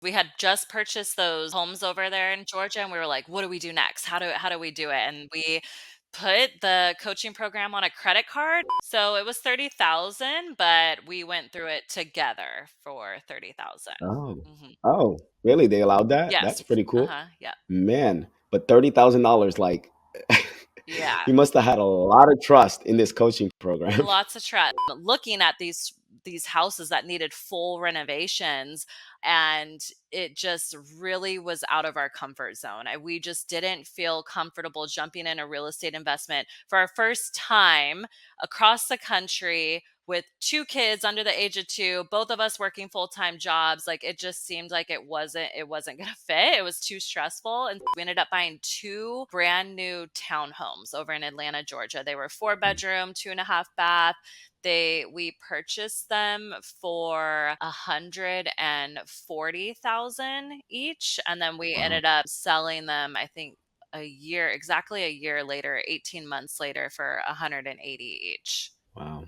We had just purchased those homes over there in Georgia, and we were like, "What do we do next? How do we do it?" And we put the coaching program on a credit card. So it was 30,000, but we went through it together for 30,000. Oh, Mhm. oh, really? They allowed that? That's Yes. pretty cool. Uh-huh. Yeah. Man, but $30,000, like, Yeah. you must have had a lot of trust in this coaching program. Lots of trust. Looking at these houses that needed full renovations, and it just really was out of our comfort zone. We just didn't feel comfortable jumping in a real estate investment for our first time across the country with two kids under the age of two, both of us working full-time jobs. Like it just seemed like it wasn't going to fit. It was too stressful, and we ended up buying two brand new townhomes over in Atlanta, Georgia. They were 4 bedroom, 2.5 bath. We purchased them for 140,000 each, and then we Wow, ended up selling them, I think, exactly a year later, 18 months later, for 180 each. wow.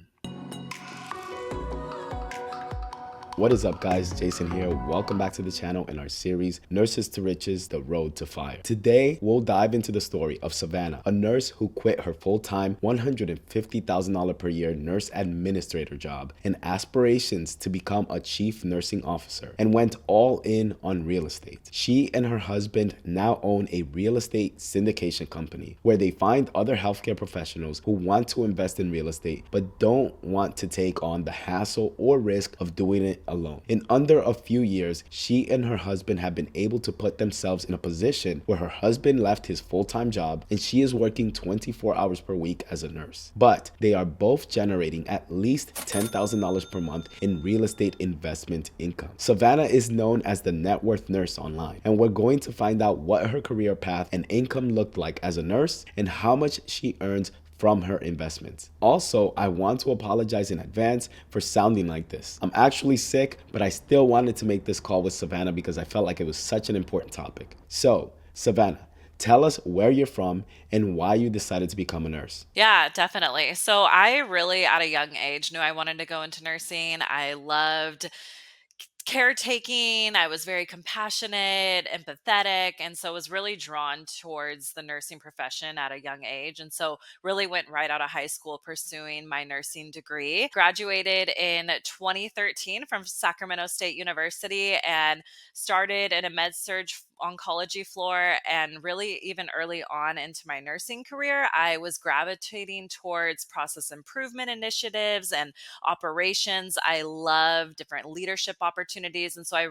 What is up, guys? Jason here. Welcome back to the channel in our series, Nurses to Riches, The Road to Fire. Today, we'll dive into the story of Savannah, a nurse who quit her full-time $150,000 per year nurse administrator job and aspirations to become a chief nursing officer and went all in on real estate. She and her husband now own a real estate syndication company where they find other healthcare professionals who want to invest in real estate but don't want to take on the hassle or risk of doing it alone. In under a few years, she and her husband have been able to put themselves in a position where her husband left his full-time job and she is working 24 hours per week as a nurse. But they are both generating at least $10,000 per month in real estate investment income. Savannah is known as the net worth nurse online, and we're going to find out what her career path and income looked like as a nurse and how much she earns from her investments. Also, I want to apologize in advance for sounding like this. I'm actually sick, but I still wanted to make this call with Savannah because I felt like it was such an important topic. So, Savannah, tell us where you're from and why you decided to become a nurse. Yeah, definitely. So I really, at a young age, knew I wanted to go into nursing. I loved caretaking. I was very compassionate, empathetic, and so was really drawn towards the nursing profession at a young age. And so really went right out of high school pursuing my nursing degree. Graduated in 2013 from Sacramento State University and started in a med surg oncology floor. And really, even early on into my nursing career, I was gravitating towards process improvement initiatives and operations. I love different leadership opportunities. And so I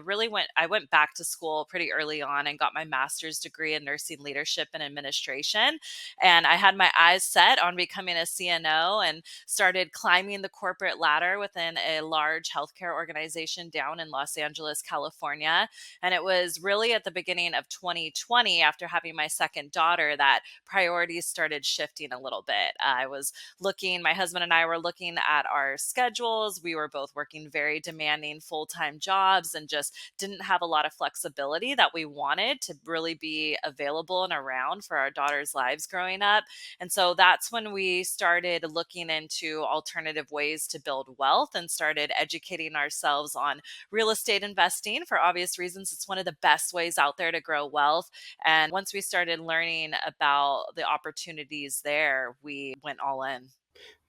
went back to school pretty early on and got my master's degree in nursing leadership and administration. And I had my eyes set on becoming a CNO and started climbing the corporate ladder within a large healthcare organization down in Los Angeles, California. And it was really at the beginning of 2020, after having my second daughter, that priorities started shifting a little bit. My husband and I were looking at our schedules. We were both working very demanding full time jobs and just didn't have a lot of flexibility that we wanted to really be available and around for our daughter's lives growing up. And so that's when we started looking into alternative ways to build wealth and started educating ourselves on real estate investing. For obvious reasons, it's one of the best ways out there to grow wealth. And once we started learning about the opportunities there, we went all in.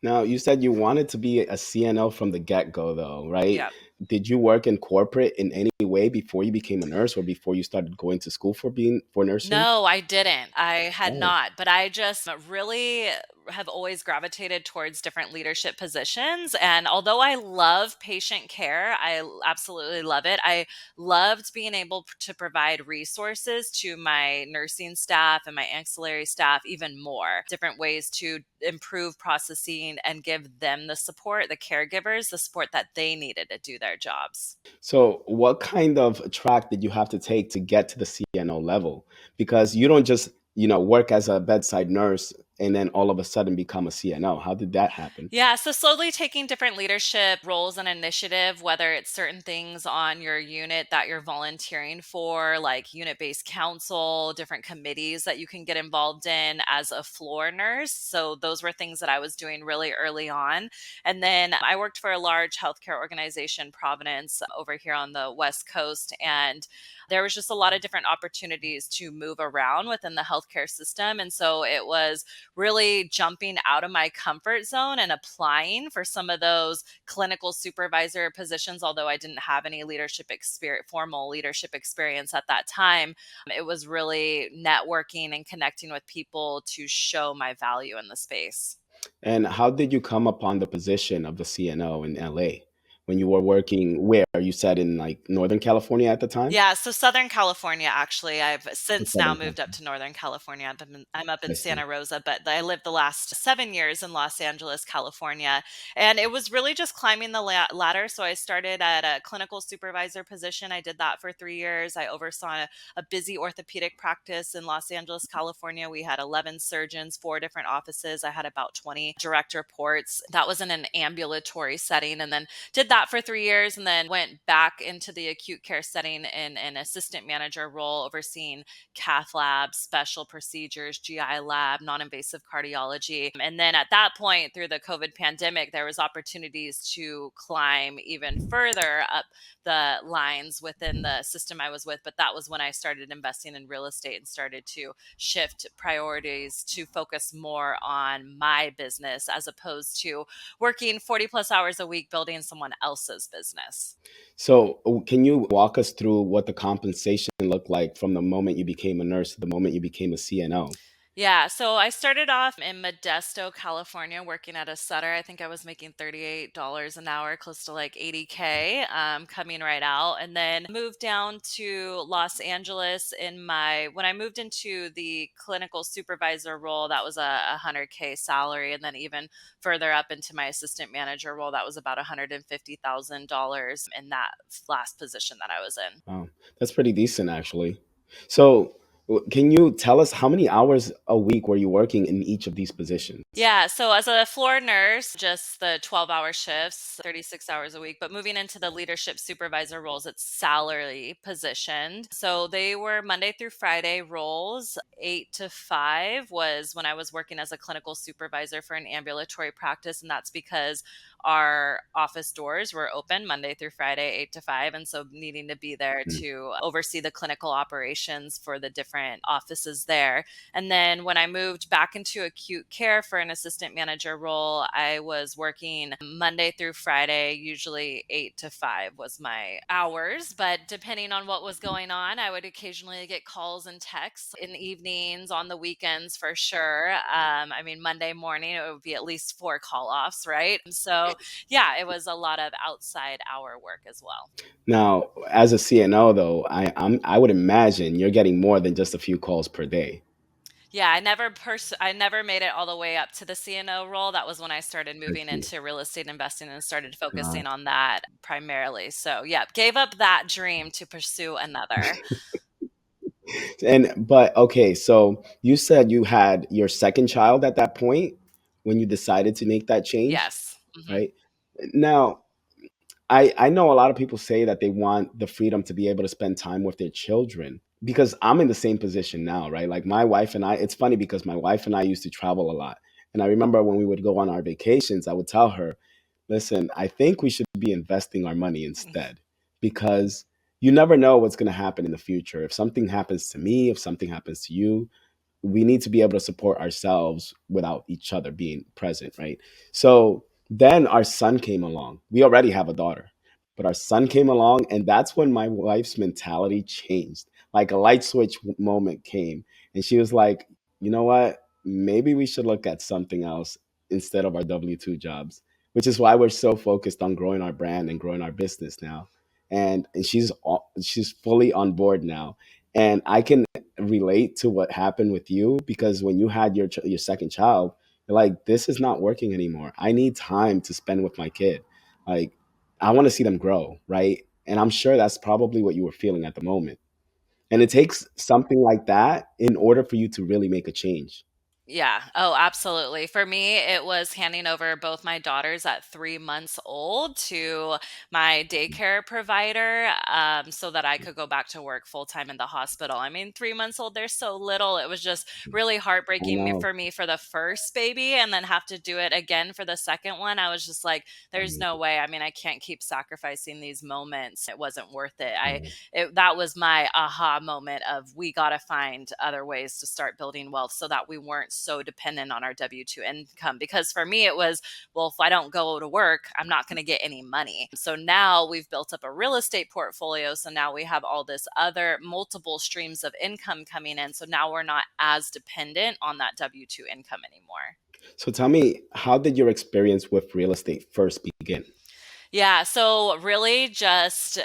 Now, you said you wanted to be a CNO from the get-go, though, right? Yeah. Did you work in corporate in any way before you became a nurse or before you started going to school for nursing? No, I didn't. I had Oh, not, but I just really have always gravitated towards different leadership positions. And although I love patient care, absolutely love it. I loved being able to provide resources to my nursing staff and my ancillary staff even more, different ways to improve processing and give them the caregivers, the support that they needed to do their jobs. so what kind of track did you have to take to get to the CNO level? Because you don't just, work as a bedside nurse. and then all of a sudden become a CNO? How did that happen? Yeah, so slowly taking different leadership roles and initiative, whether it's certain things on your unit that you're volunteering for, like unit-based council, different committees that you can get involved in as a floor nurse. So those were things that I was doing really early on. And then I worked for a large healthcare organization, Providence, over here on the West Coast, and there was just a lot of different opportunities to move around within the healthcare system. And so it was really jumping out of my comfort zone and applying for some of those clinical supervisor positions. Although I didn't have any leadership experience, formal leadership experience at that time, it was really networking and connecting with people to show my value in the space. And how did you come upon the position of the CNO in LA when you were working where? You said in like Northern California at the time? Yeah, so Southern California, actually. I've In since now Southern moved up California. to Northern California. I'm up I in see. Santa Rosa, but I lived the last 7 years in Los Angeles, California. And it was really just climbing the ladder. So I started at a clinical supervisor position. I did that for 3 years. I oversaw a busy orthopedic practice in Los Angeles, California. We had 11 surgeons, 4 different offices. I had about 20 direct reports. That was in an ambulatory setting. And then did that for 3 years and then went back into the acute care setting in an assistant manager role, overseeing cath lab, special procedures, GI lab, non-invasive cardiology. And then at that point, through the COVID pandemic, there was opportunities to climb even further up the lines within the system I was with. But that was when I started investing in real estate and started to shift priorities to focus more on my business as opposed to working 40 plus hours a week building someone else's business. So, can you walk us through what the compensation looked like from the moment you became a nurse to the moment you became a CNO? Yeah, so I started off in Modesto, California, working at a Sutter. I think I was making $38 an hour, close to like 80K, coming right out. And then moved down to Los Angeles when I moved into the clinical supervisor role, that was a 100K salary. And then even further up into my assistant manager role, that was about $150,000 in that last position that I was in. Wow, that's pretty decent actually. So, can you tell us how many hours a week were you working in each of these positions? Yeah, so as a floor nurse, just the 12-hour shifts, 36 hours a week, but moving into the leadership supervisor roles, it's salary positioned. So they were Monday through Friday roles. 8 to 5 was when I was working as a clinical supervisor for an ambulatory practice. And that's because our office doors were open Monday through Friday, 8 to 5. And so needing to be there Mm. to oversee the clinical operations for the different offices there. And then when I moved back into acute care for an assistant manager role, I was working Monday through Friday, usually 8 to 5 was my hours. But depending on what was going on, I would occasionally get calls and texts in the evenings, on the weekends for sure. I mean, Monday morning, it would be at least 4 call offs, right? So, yeah, it was a lot of outside hour work as well. Now, as a CNO, though, I would imagine you're getting more than just a few calls per day. Yeah, I never made it all the way up to the CNO role. That was when I started I moving see. into real estate investing and started Uh, focusing on that primarily. So, yeah, gave up that dream to pursue another. but okay, so you said you had your second child at that point when you decided to make that change, Yes. right? Now, I know a lot of people say that they want the freedom to be able to spend time with their children because I'm in the same position now, right? Like my wife and I, it's funny because my wife and I used to travel a lot. And I remember when we would go on our vacations, I would tell her, listen, I think we should be investing our money instead because you never know what's going to happen in the future. If something happens to me, if something happens to you, we need to be able to support ourselves without each other being present, right? So then our son came along. We already have a daughter, but our son came along, and that's when my wife's mentality changed. Like a light switch moment came, and she was like, you know what? Maybe we should look at something else instead of our W 2 jobs, which is why we're so focused on growing our brand and growing our business now. And she's fully on board now. And I can relate to what happened with you because when you had your second child, you're like, this is not working anymore. I need time to spend with my kid. Like, I want to see them grow, right? And I'm sure that's probably what you were feeling at the moment. And it takes something like that in order for you to really make a change. Yeah. Oh, absolutely. For me, it was handing over both my daughters at 3 months old to my daycare provider, so that I could go back to work full time in the hospital. I mean, 3 months old, they're so little. It was just really I heartbreaking know. for me for the first baby and then have to do it again for the second one. I was just like, there's no way. I mean, I can't keep sacrificing these moments. It wasn't worth it. That was my aha moment of we got to find other ways to start building wealth so that we weren't so dependent on our W-2 income. Because for me, it was, well, if I don't go to work, I'm not going to get any money. So now we've built up a real estate portfolio. So now we have all this other multiple streams of income coming in. So now we're not as dependent on that W-2 income anymore. So tell me, how did your experience with real estate first begin? Yeah, so really just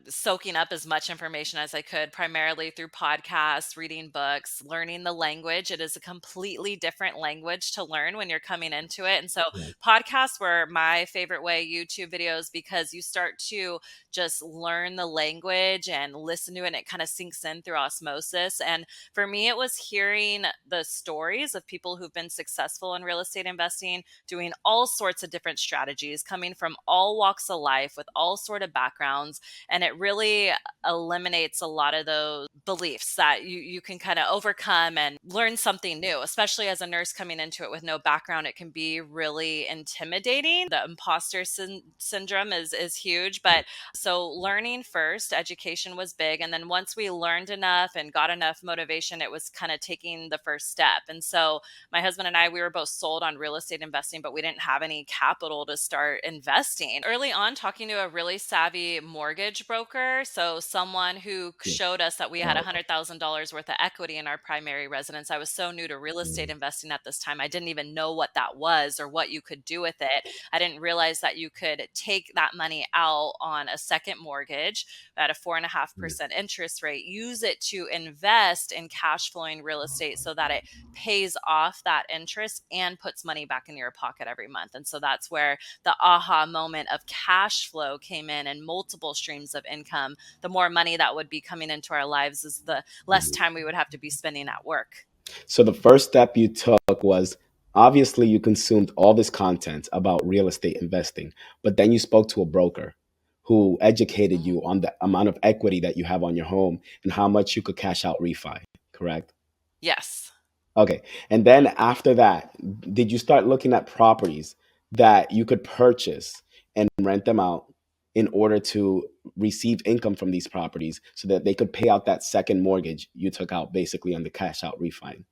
soaking up as much information as I could, primarily through podcasts, reading books, learning the language. It is a completely different language to learn when you're coming into it. And so Yeah. podcasts were my favorite way, YouTube videos, because you start to just learn the language and listen to it, and it kind of sinks in through osmosis. And for me, it was hearing the stories of people who've been successful in real estate investing, doing all sorts of different strategies, coming from all walks of life with all sort of backgrounds, and it really eliminates a lot of those beliefs that you can kind of overcome and learn something new. Especially as a nurse coming into it with no background, it can be really intimidating. The imposter syndrome is huge. But so learning first, education was big, and then once we learned enough and got enough motivation, it was kind of taking the first step. And so my husband and I, we were both sold on real estate investing, but we didn't have any capital to start investing. Early on, talking to a really savvy mortgage broker, so someone who Yeah. showed us that we had Oh, $100,000 worth of equity in our primary residence. I was so new to real estate mm, investing at this time. I didn't even know what that was or what you could do with it. I didn't realize that you could take that money out on a second mortgage at a four and a half mm, percent interest rate, use it to invest in cash flowing real estate so that it pays off that interest and puts money back in your pocket every month. And so that's where the aha moment of cash flow came in, and multiple streams of income. The more money that would be coming into our lives is the less mm. time we would have to be spending at work. So the first step you took was, obviously you consumed all this content about real estate investing, but then you spoke to a broker who educated Mhm. you on the amount of equity that you have on your home and how much you could cash out refi, correct? Yes. Okay. And then after that, did you start looking at properties that you could purchase and rent them out in order to receive income from these properties so that they could pay out that second mortgage you took out basically on the cash out refi?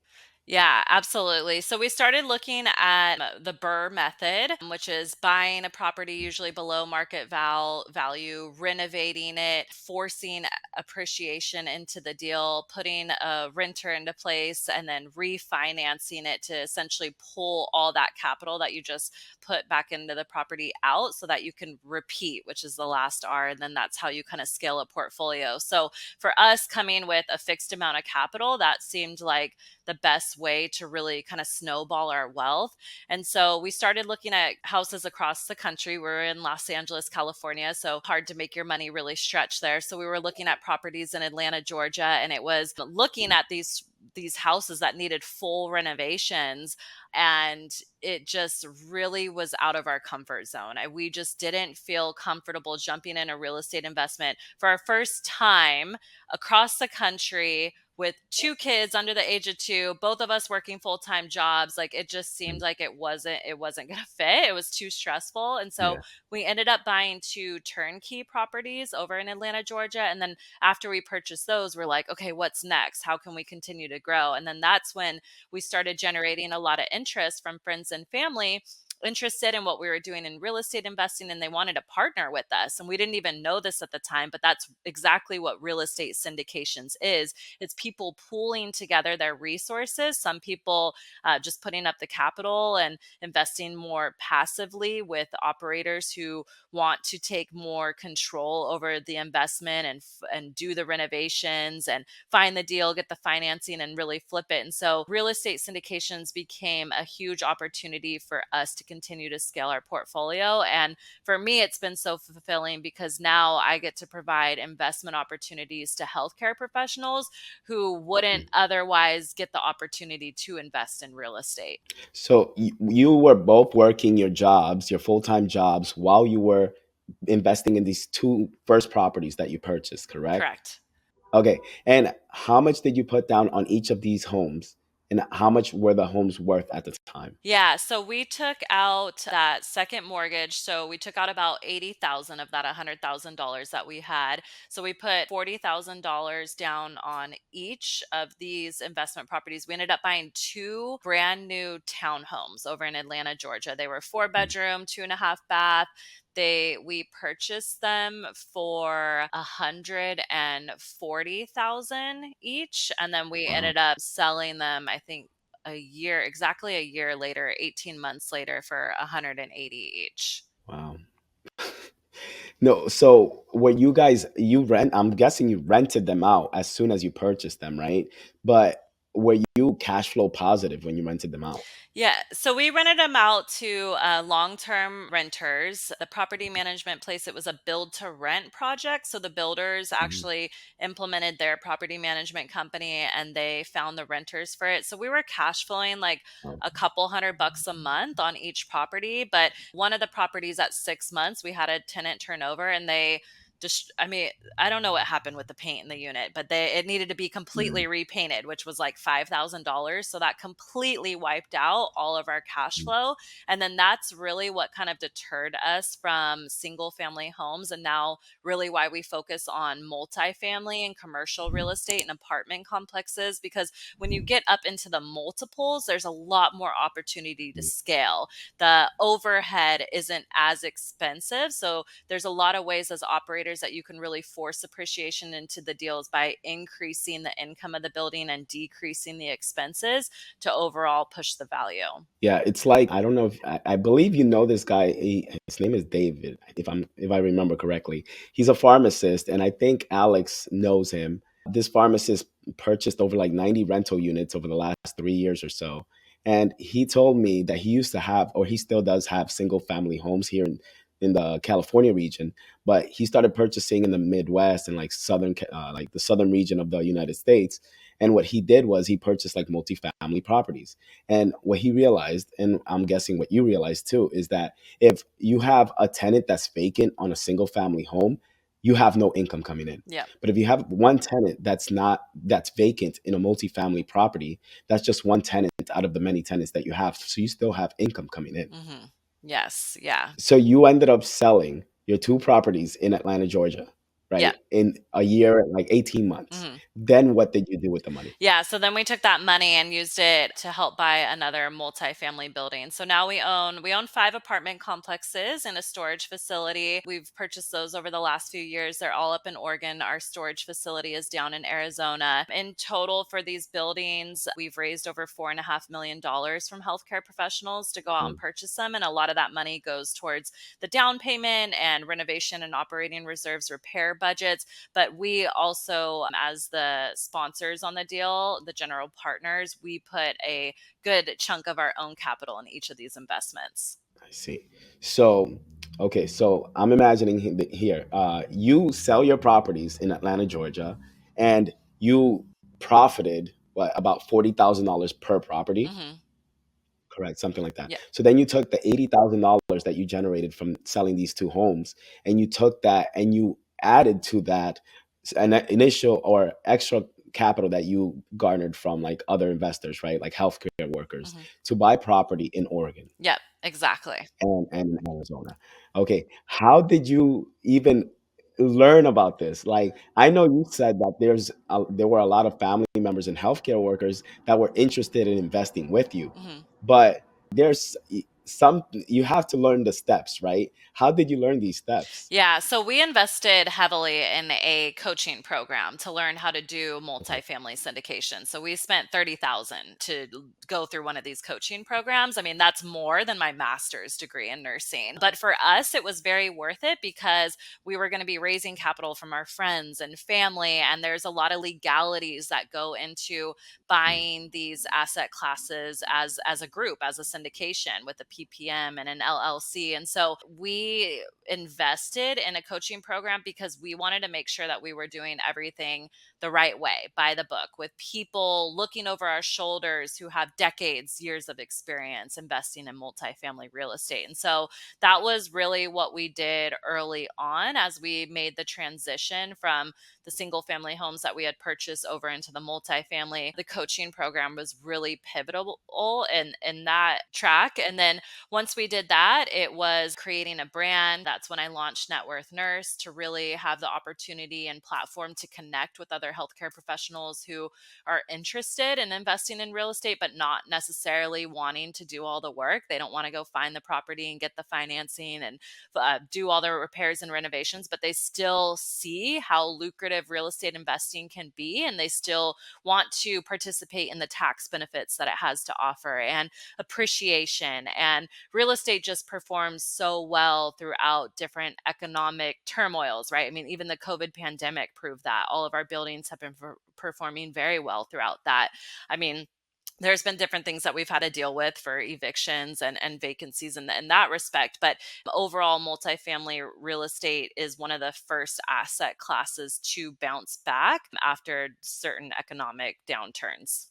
Yeah, absolutely. So we started looking at the Burr Method, which is buying a property usually below market value, renovating it, forcing appreciation into the deal, putting a renter into place, and then refinancing it to essentially pull all that capital that you just put back into the property out so that you can repeat, which is the last R. And then that's how you kind of scale a portfolio. So for us, coming with a fixed amount of capital, that seemed like the best way to really kind of snowball our wealth. And so we started looking at houses across the country. We're in Los Angeles, California, so hard to make your money really stretch there. So we were looking at properties in Atlanta, Georgia, and it was looking at these houses that needed full renovations, and it just really was out of our comfort zone. We just didn't feel comfortable jumping in a real estate investment for our first time across the country with two kids under the age of two, both of us working full-time jobs. Like, it just seemed Mm. like it wasn't going to fit. It was too stressful. And so Yeah. we ended up buying two turnkey properties over in Atlanta, Georgia. And then after we purchased those, we're like, okay, what's next? How can we continue to grow? And then that's when we started generating a lot of interest from friends and family interested in what we were doing in real estate investing, and they wanted to partner with us. And we didn't even know this at the time, but that's exactly what real estate syndications is. It's people pooling together their resources. Some people just putting up the capital and investing more passively with operators who want to take more control over the investment and do the renovations and find the deal, get the financing, and really flip it. And so real estate syndications became a huge opportunity for us to continue to scale our portfolio. And for me, it's been so fulfilling because now I get to provide investment opportunities to healthcare professionals who wouldn't otherwise get the opportunity to invest in real estate. So you were both working your jobs, your full-time jobs, while you were investing in these two first properties that you purchased, correct? Correct. Okay. And how much did you put down on each of these homes? And how much were the homes worth at the time? Yeah, so we took out that second mortgage. So we took out about 80,000 of that $100,000 that we had. So we put $40,000 down on each of these investment properties. We ended up buying two brand new townhomes over in Atlanta, Georgia. They were 4 bedroom, 2.5 bath. We purchased them for 140,000 each, and then we Wow. ended up selling them, I think, exactly a year later, 18 months later, for 180 each. Wow. No, so were you guys you rent I'm guessing you rented them out as soon as you purchased them, right? But were you cash flow positive when you rented them out? Yeah, so we rented them out to long-term renters. The property management place, it was a build to rent project. So the builders Mhm. actually implemented their property management company and they found the renters for it. So we were cash flowing like Oh, a couple $100 a month on each property. But one of the properties at 6 months, we had a tenant turnover and they just, I mean, I don't know what happened with the paint in the unit, but it needed to be mhm, completely repainted, which was like $5,000. So that completely wiped out all of our cash mhm, flow. And then that's really what kind of deterred us from single family homes. And now, really, why we focus on multifamily and commercial real estate and apartment complexes, because when you get up into the multiples, there's a lot more opportunity to mhm. scale. The overhead isn't as expensive. So there's a lot of ways as operators that you can really force appreciation into the deals by increasing the income of the building and decreasing the expenses to overall push the value. Yeah, it's like I don't know if I believe you know this guy. His name is David, if I remember correctly. He's a pharmacist, and I think Alex knows him. This pharmacist purchased over like 90 rental units over the last 3 years or so. And he told me that he used to have, or he still does have, single family homes here in the California region, but he started purchasing in the Midwest and like like the southern region of the United States. And what he did was he purchased like multifamily properties. And what he realized, and I'm guessing what you realized too, is that if you have a tenant that's vacant on a single family home, you have no income coming in. Yep. But if you have one tenant that's vacant in a multifamily property, that's just one tenant out of the many tenants that you have. So you still have income coming in. Yes. Yeah. So you ended up selling your two properties in Atlanta, Georgia, Yeah. right? In a year, like 18 months. hmm Then what did you do with the money? Yeah, so then we took that money and used it to help buy another multifamily building. So now we own 5 apartment complexes and a storage facility. We've purchased those over the last few years. They're all up in Oregon. Our storage facility is down in Arizona. In total for these buildings, we've raised over $4.5 million from healthcare professionals to go out and purchase them. And a lot of that money goes towards the down payment and renovation and operating reserves repair budgets. But we also, as the sponsors on the deal, the general partners, we put a good chunk of our own capital in each of these investments. I see. So, okay, so I'm imagining here, you sell your properties in Atlanta, Georgia, and you profited what about $40,000 per property? hmm Correct, something like that. Yeah. So then you took the $80,000 that you generated from selling these two homes, and you took that and you added to that an initial or extra capital that you garnered from like other investors, right? Like healthcare workers hmm to buy property in Oregon Yep. Exactly. and in Arizona. Okay, how did you even learn about this? Like, I know you said that there were a lot of family members and healthcare workers that were interested in investing with you, hmm but there's some you have to learn the steps, right? How did you learn these steps? Yeah, so we invested heavily in a coaching program to learn how to do Okay. multifamily syndication. So we spent 30,000 to go through one of these coaching programs. I mean, that's more than my master's degree in nursing. But for us, it was very worth it because we were going to be raising capital from our friends and family, and there's a lot of legalities that go into Mm, buying these asset classes as a group, as a syndication with the PPM and an LLC. And so we invested in a coaching program because we wanted to make sure that we were doing everything the right way, by the book, with people looking over our shoulders who have decades, years of experience investing in multifamily real estate. And so that was really what we did early on as we made the transition from the single family homes that we had purchased over into the multifamily. The coaching program was really pivotal in that track. And then once we did that, it was creating a brand. That's when I launched Net Worth Nurse to really have the opportunity and platform to connect with other healthcare professionals who are interested in investing in real estate, but not necessarily wanting to do all the work. They don't want to go find the property and get the financing and do all the repairs and renovations, but they still see how lucrative real estate investing can be. And they still want to participate in the tax benefits that it has to offer and appreciation. And real estate just performs so well throughout different economic turmoils, right? I mean, even the COVID pandemic proved that all of our buildings have been performing very well throughout that. I mean, there's been different things that we've had to deal with for evictions and vacancies in that respect. But overall, multifamily real estate is one of the first asset classes to bounce back after certain economic downturns.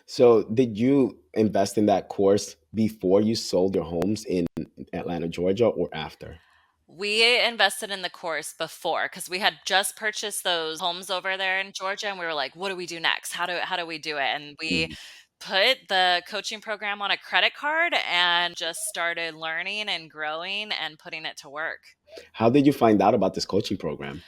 So, did you invest in that course before you sold your homes in Atlanta, Georgia, or after? We invested in the course before because we had just purchased those homes over there in Georgia, and we were like, what do we do next? How do we do it? And we Mhm. put the coaching program on a credit card and just started learning and growing and putting it to work. How did you find out about this coaching program?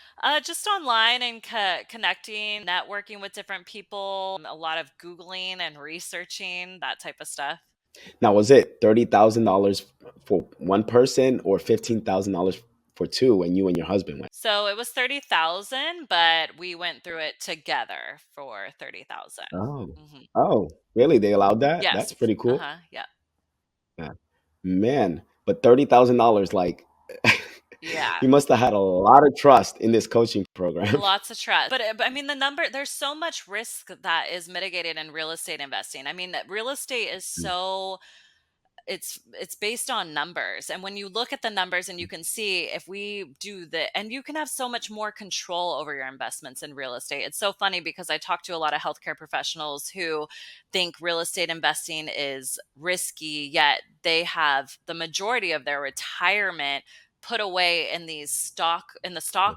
Just online and connecting, networking with different people, a lot of Googling and researching, that type of stuff. Now, was it $30,000 for one person or $15,000 for two when you and your husband went? So it was 30,000, but we went through it together for 30,000. Oh, Mhm. oh, really? They allowed that? Yes. That's pretty cool. Uh-huh. Yeah. Yeah. Man, but $30,000, like, Yeah. you must have had a lot of trust in this coaching program. Lots of trust. But I mean, there's so much risk that is mitigated in real estate investing. I mean, that real estate is so it's based on numbers, and when you look at the numbers and you can see if we do the and you can have so much more control over your investments in real estate. It's so funny because I talk to a lot of healthcare professionals who think real estate investing is risky, yet they have the majority of their retirement put away in the stock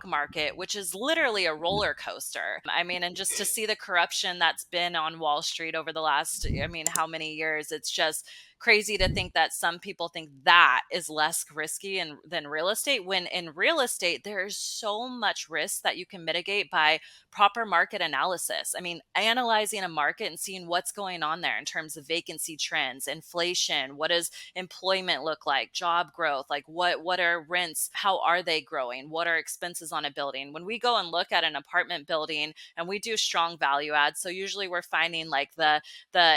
market, which is literally a roller coaster. I mean, and just to see the corruption that's been on Wall Street over the last, I mean, how many years, it's just crazy to think that some people think that is less risky than real estate, when in real estate there's so much risk that you can mitigate by proper market analysis. I mean, analyzing a market and seeing what's going on there in terms of vacancy trends, inflation, what does employment look like, job growth, like what are rents, how are they growing, what are expenses on a building. When we go and look at an apartment building and we do strong value adds, so usually we're finding like the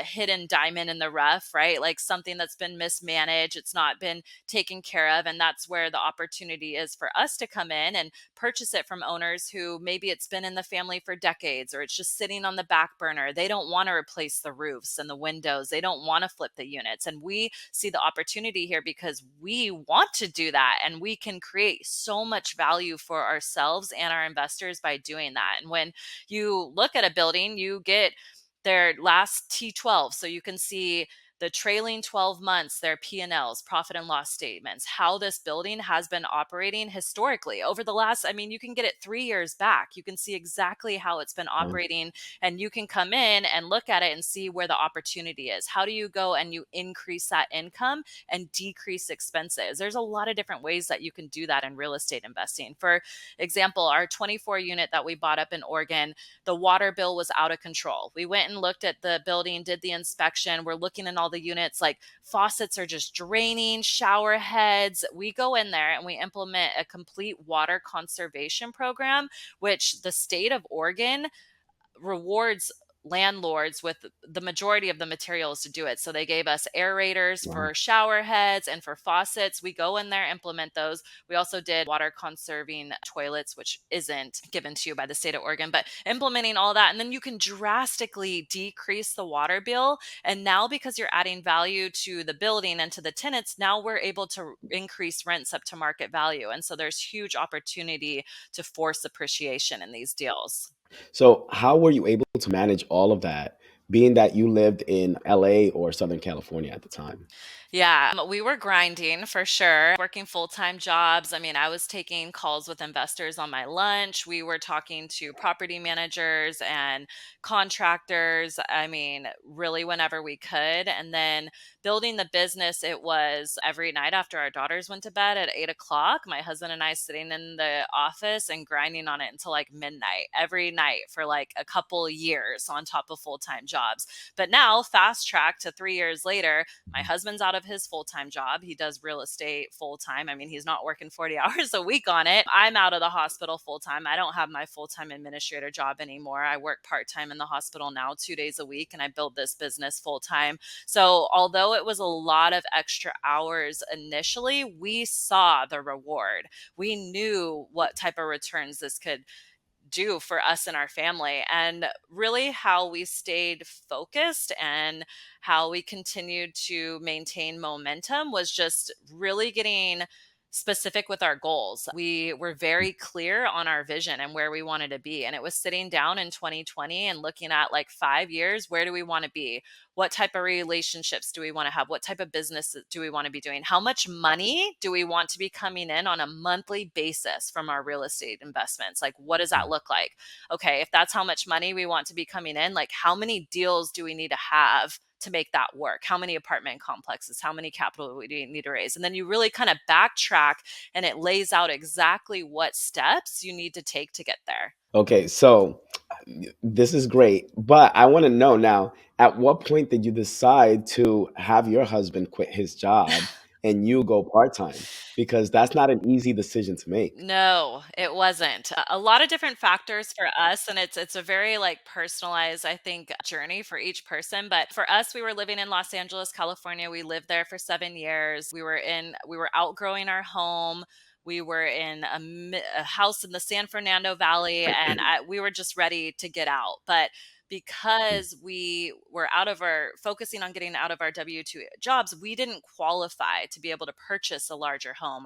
hidden diamond in the rough, right? Like something that's been mismanaged, it's not been taken care of. And that's where the opportunity is for us to come in and purchase it from owners who maybe it's been in the family for decades, or it's just sitting on the back burner. They don't want to replace the roofs and the windows. They don't want to flip the units. And we see the opportunity here because we want to do that. And we can create so much value for ourselves and our investors by doing that. And when you look at a building, you get their last T12. So you can see the trailing 12 months, their P&Ls, profit and loss statements, how this building has been operating historically over the last, I mean, you can get it 3 years back. You can see exactly how it's been Yeah. operating, and you can come in and look at it and see where the opportunity is. How do you go and you increase that income and decrease expenses? There's a lot of different ways that you can do that in real estate investing. For example, our 24 unit that we bought up in Oregon, the water bill was out of control. We went and looked at the building, did the inspection. We're looking in all the units, like faucets are just draining, shower heads. We go in there and we implement a complete water conservation program, which the state of Oregon rewards landlords with the majority of the materials to do it. So they gave us aerators Wow. for shower heads and for faucets. We go in there, implement those. We also did water conserving toilets, which isn't given to you by the state of Oregon, but implementing all that. And then you can drastically decrease the water bill. And now, because you're adding value to the building and to the tenants, now we're able to increase rents up to market value. And so there's huge opportunity to force appreciation in these deals. So, how were you able to manage all of that, being that you lived in LA or Southern California at the time? Yeah, we were grinding for sure, working full-time jobs. I mean, I was taking calls with investors on my lunch. We were talking to property managers and contractors. I mean, really whenever we could. And then building the business, it was every night after our daughters went to bed at 8 o'clock, my husband and I sitting in the office and grinding on it until like midnight every night for like a couple years on top of full-time jobs. But now, fast track to 3 years later, my husband's out of his full time job. He does real estate full time. I mean, he's not working 40 hours a week on it. I'm out of the hospital full time. I don't have my full time administrator job anymore. I work part time in the hospital now, 2 days a week, and I build this business full time. So, although it was a lot of extra hours initially, we saw the reward. We knew what type of returns this could do for us and our family. And really, how we stayed focused and how we continued to maintain momentum was just really getting specific with our goals. We were very clear on our vision and where we wanted to be. And it was sitting down in 2020 and looking at like 5 years, where do we want to be? What type of relationships do we want to have? What type of business do we want to be doing? How much money do we want to be coming in on a monthly basis from our real estate investments? Like, what does that look like? Okay, if that's how much money we want to be coming in, like, how many deals do we need to have to make that work? How many apartment complexes? How many capital do we need to raise? And then you really kind of backtrack and it lays out exactly what steps you need to take to get there. Okay, so this is great, but I want to know now, at what point did you decide to have your husband quit his job and you go part-time? Because that's not an easy decision to make. No, it wasn't. A lot of different factors for us, and it's a very like personalized, I think, journey for each person. But for us, we were living in Los Angeles, California. We lived there for 7 years. We were outgrowing our home. We were in a house in the San Fernando Valley, and we were just ready to get out. But because we were out of our focusing on getting out of our W-2 jobs, we didn't qualify to be able to purchase a larger home.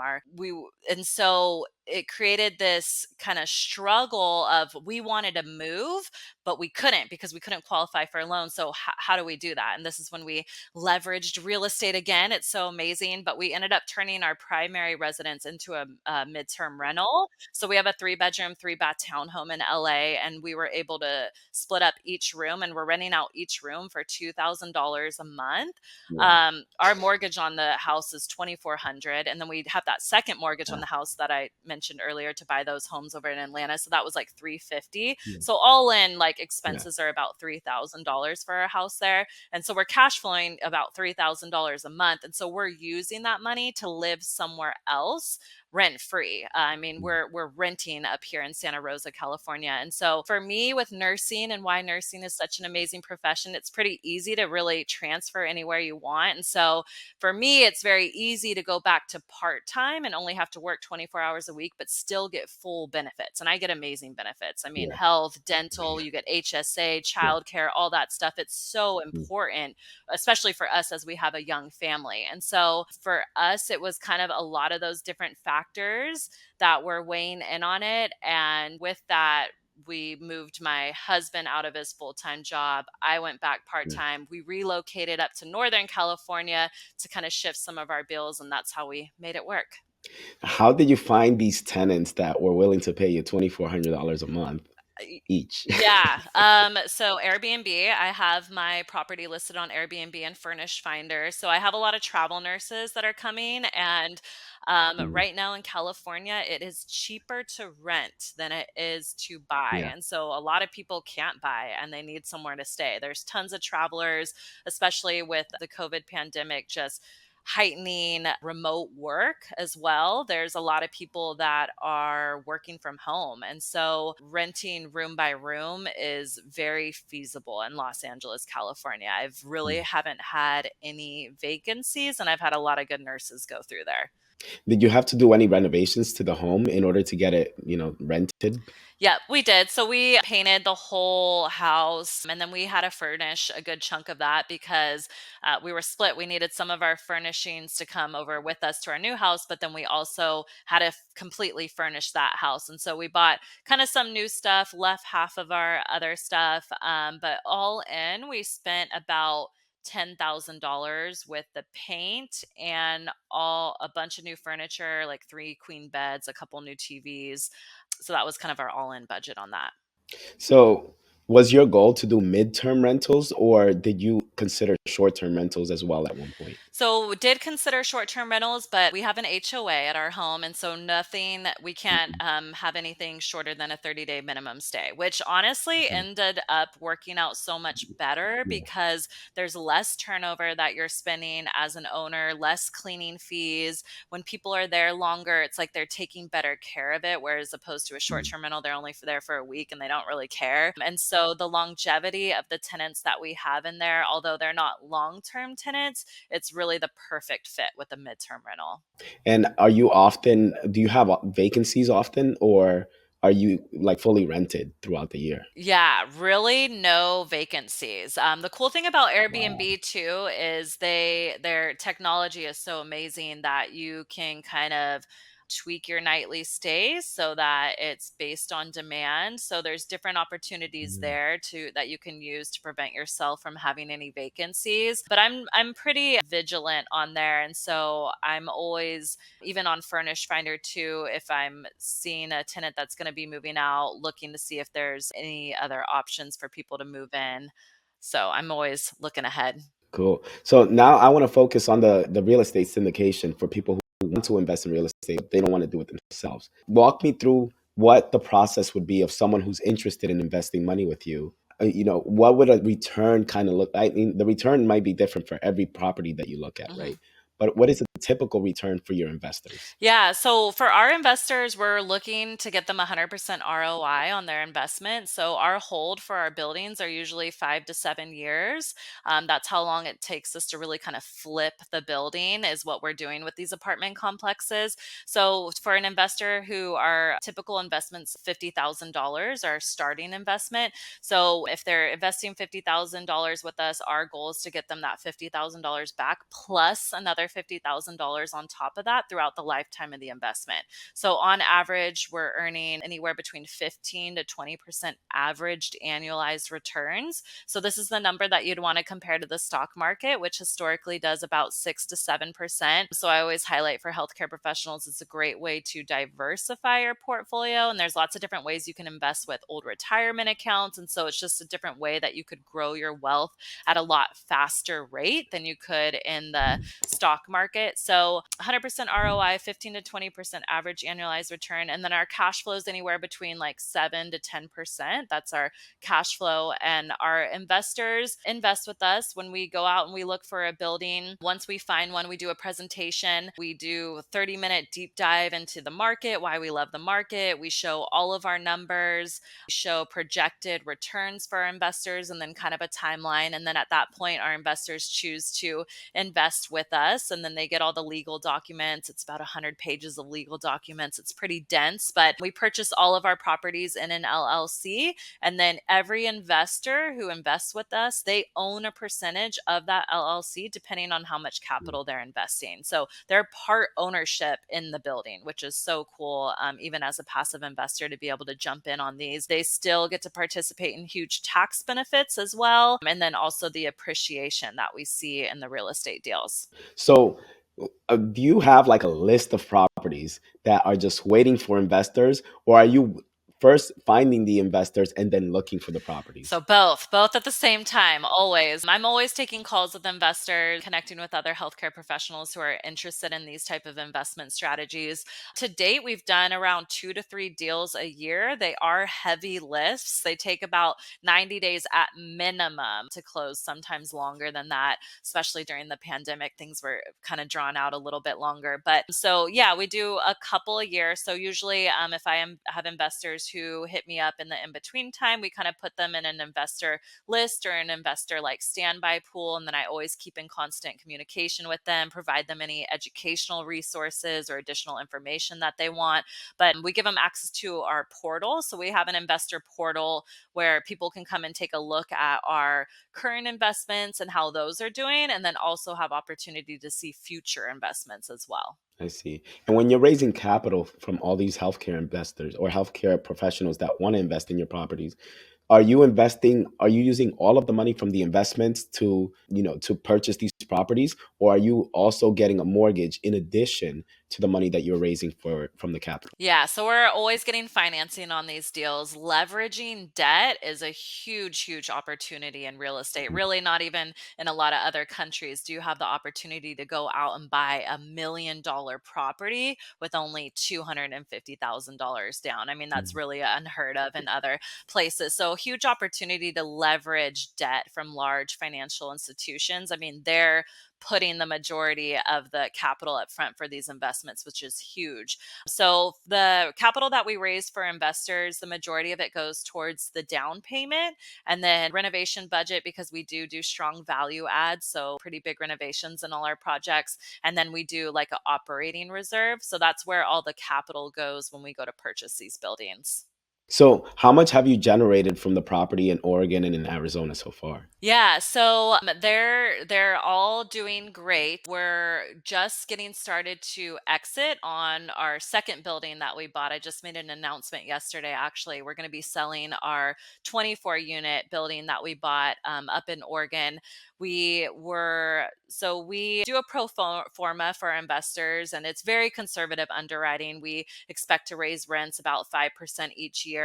And so it created this kind of struggle of we wanted to move, but we couldn't because we couldn't qualify for a loan. So how do we do that? And this is when we leveraged real estate again. It's so amazing, but we ended up turning our primary residence into a midterm rental. So we have a 3 bedroom, 3 bath townhome in LA, and we were able to split up each room, and we're renting out each room for $2,000 a month. Wow. Our mortgage on the house is 2,400, and then we have that second mortgage on Yeah. the house that I mentioned earlier to buy those homes over in Atlanta. So that was like 350. Yeah. So all in, like Yeah. expenses are about $3,000 for our house there, and so we're cash flowing about $3,000 a month, and so we're using that money to live somewhere else rent free. I mean, Mm. we're renting up here in Santa Rosa, California. And so for me with nursing and why nursing is such an amazing profession, it's pretty easy to really transfer anywhere you want. And so for me, it's very easy to go back to part-time and only have to work 24 hours a week, but still get full benefits. And I get amazing benefits. I mean, Yeah. health, dental, you get HSA, Yeah. childcare, all that stuff. It's so Mm. important, especially for us as we have a young family. And so for us, it was kind of a lot of those different factors that were weighing in on it. And with that, we moved my husband out of his full time job. I went back part Yeah. time. We relocated up to Northern California to kind of shift some of our bills. And that's how we made it work. How did you find these tenants that were willing to pay you $2,400 a month each? Yeah. So Airbnb, I have my property listed on Airbnb and Furnished Finder. So I have a lot of travel nurses that are coming. And Mm. right now in California, it is cheaper to rent than it is to buy. Yeah. And so a lot of people can't buy and they need somewhere to stay. There's tons of travelers, especially with the COVID pandemic, just heightening remote work as well. There's a lot of people that are working from home. And so renting room by room is very feasible in Los Angeles, California. I've really haven't had any vacancies, and I've had a lot of good nurses go through there. Did you have to do any renovations to the home in order to get it, rented? Yeah, we did. So we painted the whole house, and then we had to furnish a good chunk of that because we were split. We needed some of our furnishings to come over with us to our new house, but then we also had to completely furnish that house. And so we bought kind of some new stuff, left half of our other stuff. But all in, we spent about $10,000 with the paint and all a bunch of new furniture, like three queen beds, a couple new TVs. So that was kind of our all-in budget on that. So, was your goal to do midterm rentals, or did you consider short-term rentals as well at one point? So did consider short-term rentals, but we have an HOA at our home, and so nothing we can't Mhm. have anything shorter than a 30-day minimum stay, which honestly Okay. ended up working out so much better Yeah. because there's less turnover that you're spending as an owner, less cleaning fees. When people are there longer, it's like they're taking better care of it, whereas opposed to a Mm. short-term rental, they're only there for a week and they don't really care. And so the longevity of the tenants that we have in there, although they're not long-term tenants, it's really the perfect fit with a midterm rental. And do you have vacancies often, or are you like fully rented throughout the year? Yeah, really no vacancies. The cool thing about Wow. Airbnb too is their technology is so amazing that you can kind of tweak your nightly stays so that it's based on demand. So there's different opportunities Mm. there to that you can use to prevent yourself from having any vacancies. But I'm pretty vigilant on there, and so I'm always even on Furnish Finder too, if I'm seeing a tenant that's going to be moving out, looking to see if there's any other options for people to move in. So I'm always looking ahead. Cool. So now I want to focus on the real estate syndication for people who want to invest in real estate, but they don't want to do it themselves. Walk me through what the process would be of someone who's interested in investing money with you. What would a return kind of look like? I mean, the return might be different for every property that you look at, Mhm. right? But what is a typical return for your investors? Yeah. So for our investors, we're looking to get them 100% ROI on their investment. So our hold for our buildings are usually 5 to 7 years. That's how long it takes us to really kind of flip the building, is what we're doing with these apartment complexes. So for an investor who our typical investment's $50,000, our starting investment. So if they're investing $50,000 with us, our goal is to get them that $50,000 back plus another $50,000 on top of that throughout the lifetime of the investment. So on average, we're earning anywhere between 15 to 20% averaged annualized returns. So this is the number that you'd want to compare to the stock market, which historically does about 6 to 7%. So I always highlight for healthcare professionals, it's a great way to diversify your portfolio. And there's lots of different ways you can invest with old retirement accounts. And so it's just a different way that you could grow your wealth at a lot faster rate than you could in the stock market. So 100% ROI, 15 to 20% average annualized return. And then our cash flow is anywhere between like 7 to 10%. That's our cash flow. And our investors invest with us when we go out and we look for a building. Once we find one, we do a presentation. We do a 30-minute deep dive into the market, why we love the market. We show all of our numbers, show projected returns for our investors, and then kind of a timeline. And then at that point, our investors choose to invest with us, and then they get all the legal documents. It's about 100 pages of legal documents. It's pretty dense, but we purchase all of our properties in an LLC, and then every investor who invests with us, they own a percentage of that LLC depending on how much capital they're investing. So they're part ownership in the building, which is so cool. Even as a passive investor, to be able to jump in on these, they still get to participate in huge tax benefits as well, and then also the appreciation that we see in the real estate deals. So, do you have like a list of properties that are just waiting for investors, or are you first finding the investors and then looking for the properties? So both at the same time, always. I'm always taking calls with investors, connecting with other healthcare professionals who are interested in these type of investment strategies. To date, we've done around 2 to 3 deals a year. They are heavy lifts. They take about 90 days at minimum to close, sometimes longer than that, especially during the pandemic. Things were kind of drawn out a little bit longer. But so, yeah, we do a couple a year. So, usually, if have investors who hit me up in the in between time, we kind of put them in an investor list or an investor like standby pool. And then I always keep in constant communication with them, provide them any educational resources or additional information that they want. But we give them access to our portal. So we have an investor portal where people can come and take a look at our current investments and how those are doing, and then also have opportunity to see future investments as well. I see. And when you're raising capital from all these healthcare investors or healthcare professionals that want to invest in your properties, are you using all of the money from the investments to, to purchase these properties, or are you also getting a mortgage in addition to the money that you're raising for from the capital? Yeah, so we're always getting financing on these deals. Leveraging debt is a huge, huge opportunity in real estate. Really, not even in a lot of other countries do you have the opportunity to go out and buy $1 million property with only $250,000 down. I mean, that's Mhm. really unheard of in other places. So, huge opportunity to leverage debt from large financial institutions. I mean, they're putting the majority of the capital up front for these investments, which is huge. So the capital that we raise for investors, the majority of it goes towards the down payment and then renovation budget, because we do strong value adds, so pretty big renovations in all our projects. And then we do like an operating reserve. So that's where all the capital goes when we go to purchase these buildings. So, how much have you generated from the property in Oregon and in Arizona so far? Yeah, so they're all doing great. We're just getting started to exit on our second building that we bought. I just made an announcement yesterday. Actually, we're going to be selling our 24 unit building that we bought up in Oregon. We do a forma for our investors, and it's very conservative underwriting. We expect to raise rents about 5% each year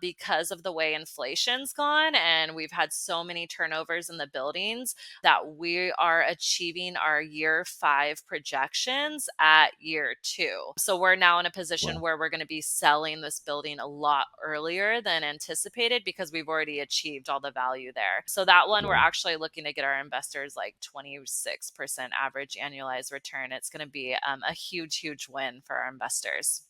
because of the way inflation's gone, and we've had so many turnovers in the buildings that we are achieving our year 5 projections at year 2. So we're now in a position Wow. where we're going to be selling this building a lot earlier than anticipated because we've already achieved all the value there. So that one, we're Wow. actually looking to get our investors like 26% average annualized return. It's going to be a huge, huge win for our investors.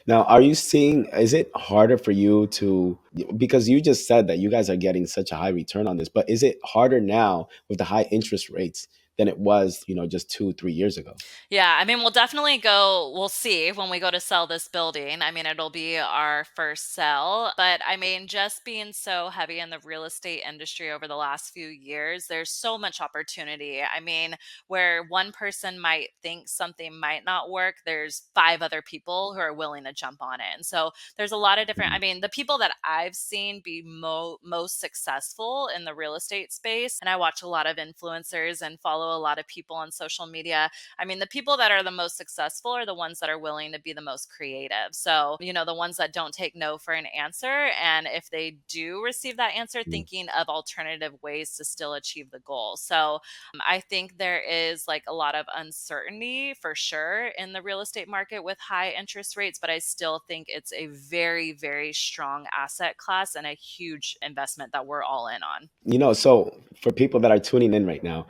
Now, is it harder for you to, because you just said that you guys are getting such a high return on this, but is it harder now with the high interest rates than it was, just 2, 3 years ago? Yeah, I mean, we'll see when we go to sell this building. I mean, it'll be our first sell, but I mean, just being so heavy in the real estate industry over the last few years, there's so much opportunity. I mean, where one person might think something might not work, there's five other people who are willing to jump on it. And so there's a lot of different, I Mhm. mean, the people that I've seen be most successful in the real estate space, and I watch a lot of influencers and follow a lot of people on social media. I mean, the people that are the most successful are the ones that are willing to be the most creative. So, the ones that don't take no for an answer. And if they do receive that answer, thinking of alternative ways to still achieve the goal. So, I think there is like a lot of uncertainty for sure in the real estate market with high interest rates, but I still think it's a very, very strong asset class and a huge investment that we're all in on. So for people that are tuning in right now,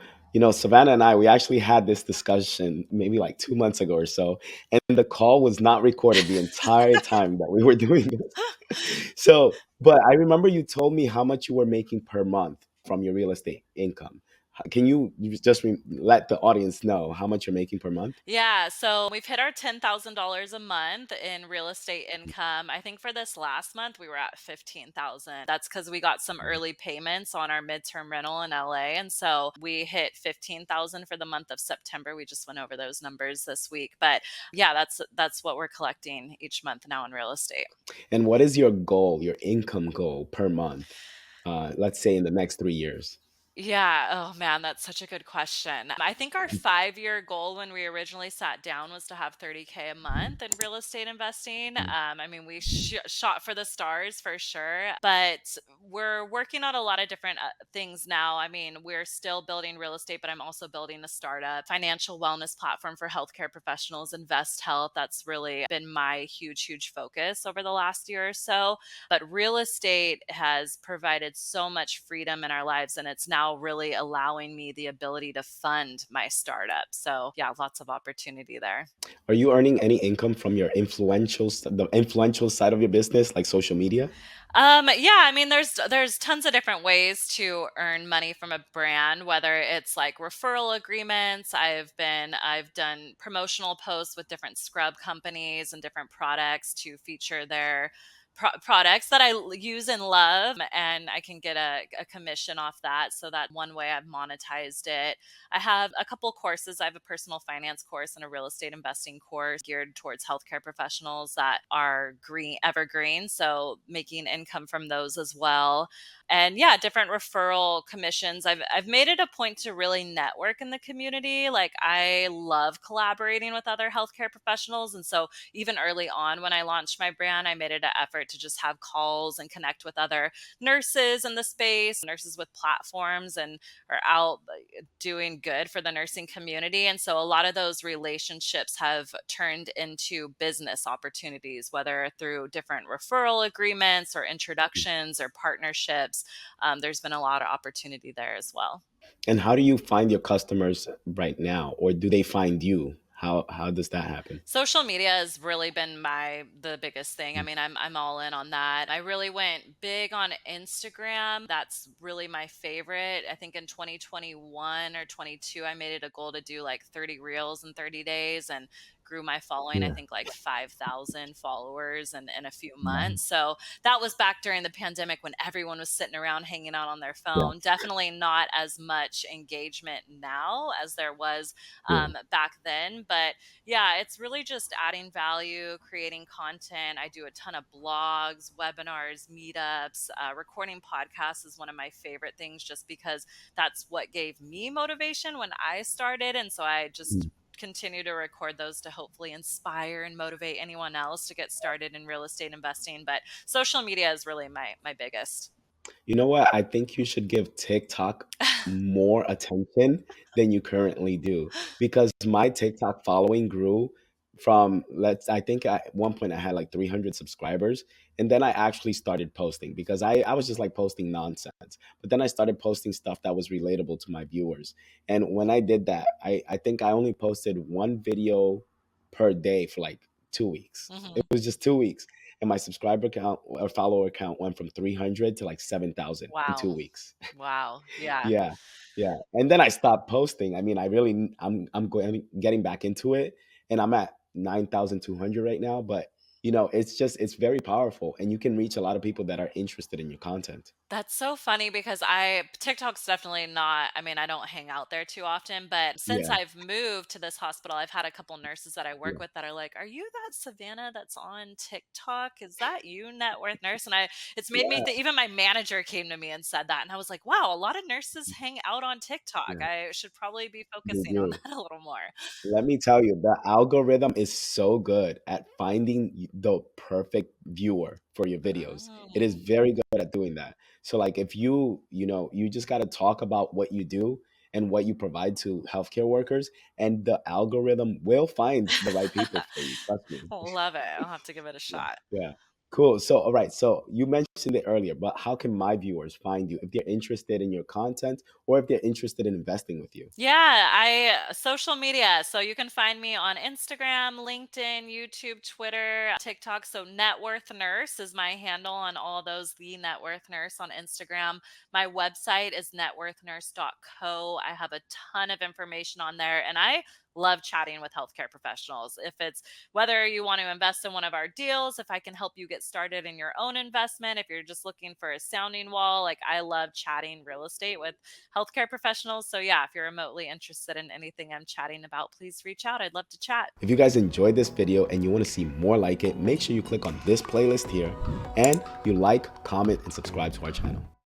Savannah and I, we actually had this discussion maybe like 2 months ago or so, and the call was not recorded the entire time that we were doing this. So, but I remember you told me how much you were making per month from your real estate income. Can you just let the audience know how much you're making per month? Yeah, so we've hit our $10,000 a month in real estate income. I think for this last month we were at 15,000. That's cuz we got some early payments on our midterm rental in LA, and so we hit 15,000 for the month of September. We just went over those numbers this week. But yeah, that's what we're collecting each month now in real estate. And what is your goal, your income goal per month? Let's say in the next 3 years. Yeah. Oh man, that's such a good question. I think our 5-year goal when we originally sat down was to have 30K a month in real estate investing. I mean, we shot for the stars for sure, but we're working on a lot of different things now. I mean, we're still building real estate, but I'm also building a startup financial wellness platform for healthcare professionals, Invest Health. That's really been my huge focus over the last year or so. But real estate has provided so much freedom in our lives, and it's now really allowing me the ability to fund my startup. So, yeah, lots of opportunity there. Are you earning any income from your the influential side of your business, like social media? Yeah, I mean, there's tons of different ways to earn money from a brand, whether it's like referral agreements. I've done promotional posts with different scrub companies and different products to feature their products that use and love, and I can get a commission off that. So that one way I've monetized it. I have a couple courses. I have a personal finance course and a real estate investing course geared towards healthcare professionals that are evergreen. So making income from those as well. And yeah, different referral commissions. I've made it a point to really network in the community. Like I love collaborating with other healthcare professionals. And so even early on when I launched my brand, I made it an effort to just have calls and connect with other nurses in the space, nurses with platforms and are out doing good for the nursing community. And so a lot of those relationships have turned into business opportunities, whether through different referral agreements or introductions or partnerships. There's been a lot of opportunity there as well. And how do you find your customers right now, or do they find you? How does that happen? Social media has really been the biggest thing. I mean, I'm all in on that. I really went big on Instagram. That's really my favorite. I think in 2021 or 22, I made it a goal to do like 30 reels in 30 days and grew my following, I Yeah. think like 5,000 followers in a few Wow. months. So that was back during the pandemic when everyone was sitting around hanging out on their Yeah. phone. Definitely not as much engagement now as there was Yeah. back then. But yeah, it's really just adding value, creating content. I do a ton of blogs, webinars, meetups. Recording podcasts is one of my favorite things just because that's what gave me motivation when I started. And so I just continue to record those to hopefully inspire and motivate anyone else to get started in real estate investing. But social media is really my biggest. You know what? I think you should give TikTok more attention than you currently do, because my TikTok following grew from I think at one point I had like 300 subscribers, and then I actually started posting because I was just like posting nonsense. But then I started posting stuff that was relatable to my viewers. And when I did that, I think I only posted one video per day for like 2 weeks. It Hmm. was just 2 weeks, and my subscriber count or follower count went from 300 to like 7,000 in Wow. 2 weeks. Wow. Yeah. Yeah, yeah. And then I stopped posting. I mean, I'm going getting back into it, and I'm at 9,200 right now. But it's very powerful, and you can reach a lot of people that are interested in your content. That's so funny because TikTok's definitely not, I mean, I don't hang out there too often, but since Yeah, I've moved to this hospital, I've had a couple nurses that I work yeah, with that are like, "Are you that Savannah that's on TikTok? Is that you, net worth nurse?" And it's made me yeah, even my manager came to me and said that. And I was like, wow, a lot of nurses hang out on TikTok. yeah. I should probably be They focusing on do. that a little more. Let me tell you, the algorithm is so good at finding the perfect viewer for your videos. It is Oh. very good at doing that. So like if you just got to talk about what you do and what you provide to healthcare workers, and the algorithm will find the right people for you. Trust me. Love it. I'll have to give it a Yeah. shot. Yeah. Cool. So, all right. So you mentioned it earlier, but how can my viewers find you if they're interested in your content or if they're interested in investing with you? Yeah, I social media. So you can find me on Instagram, LinkedIn, YouTube, Twitter, TikTok. So Net Worth Nurse is my handle on all those. The Net Worth Nurse on Instagram. My website is networthnurse.co. I have a ton of information on there, and I love chatting with healthcare professionals. If it's whether you want to invest in one of our deals, if I can help you get started in your own investment, if you're just looking for a sounding wall, like I love chatting real estate with healthcare professionals. So, yeah, if you're remotely interested in anything I'm chatting about, please reach out. I'd love to chat. If you guys enjoyed this video and you want to see more like it, make sure you click on this playlist here and you like, comment, and subscribe to our channel.